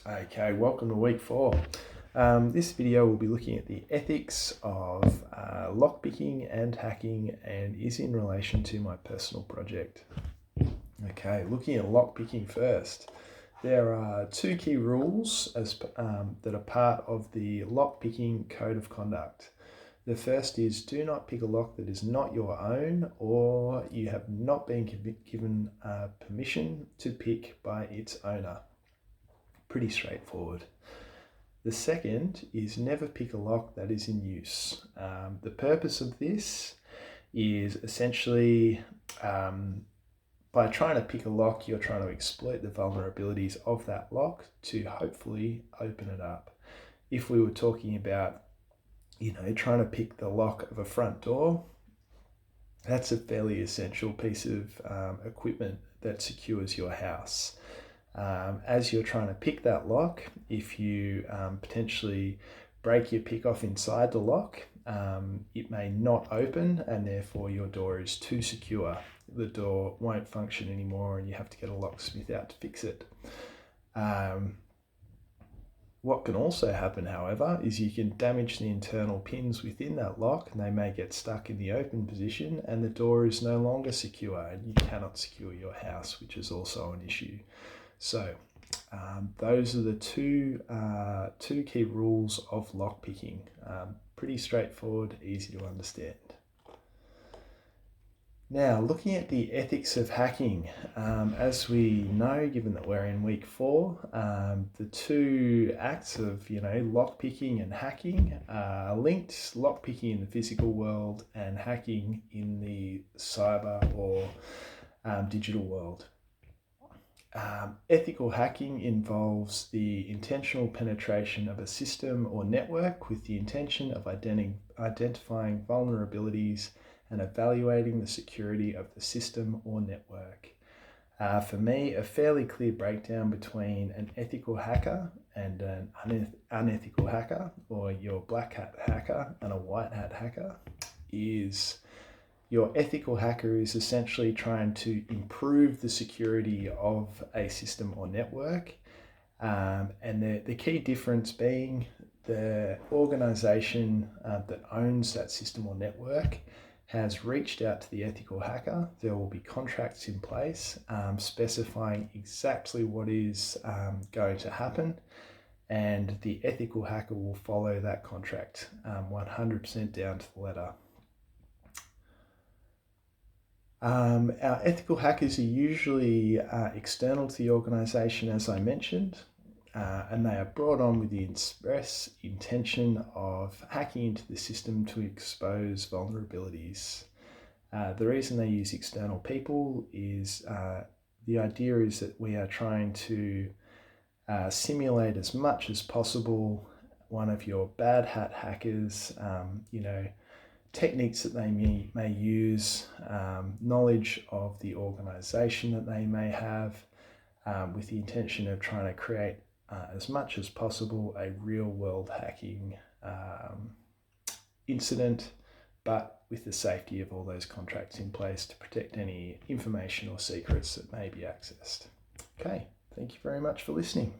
Okay, welcome to week 4. This video will be looking at the ethics of lockpicking and hacking and is in relation to my personal project. Okay, looking at lockpicking first. There are 2 key rules that are part of the lockpicking code of conduct. The first is do not pick a lock that is not your own or you have not been given permission to pick by its owner. Pretty straightforward. The second is never pick a lock that is in use. The purpose of this is essentially by trying to pick a lock, you're trying to exploit the vulnerabilities of that lock to hopefully open it up. If we were talking about, trying to pick the lock of a front door, that's a fairly essential piece of equipment that secures your house. As you're trying to pick that lock, if you potentially break your pick off inside the lock, it may not open and therefore your door is too secure. The door won't function anymore and you have to get a locksmith out to fix it. What can also happen, however, is you can damage the internal pins within that lock and they may get stuck in the open position and the door is no longer secure and you cannot secure your house, which is also an issue. So those are the two key rules of lockpicking. Pretty straightforward, easy to understand. Now, looking at the ethics of hacking, as we know, given that we're in week 4, the two acts of lockpicking and hacking are linked. Lockpicking in the physical world and hacking in the cyber or digital world. Ethical hacking involves the intentional penetration of a system or network with the intention of identifying vulnerabilities and evaluating the security of the system or network. For me, a fairly clear breakdown between an ethical hacker and an unethical hacker, or your black hat hacker and a white hat hacker, is your ethical hacker is essentially trying to improve the security of a system or network. And the key difference being the organization that owns that system or network has reached out to the ethical hacker. There will be contracts in place specifying exactly what is going to happen. And the ethical hacker will follow that contract 100% down to the letter. Our ethical hackers are usually external to the organisation, as I mentioned, and they are brought on with the express intention of hacking into the system to expose vulnerabilities. The reason they use external people is the idea is that we are trying to simulate as much as possible one of your bad hat hackers, techniques that they may use, knowledge of the organisation that they may have, with the intention of trying to create as much as possible a real world hacking incident, but with the safety of all those contracts in place to protect any information or secrets that may be accessed. Okay, thank you very much for listening.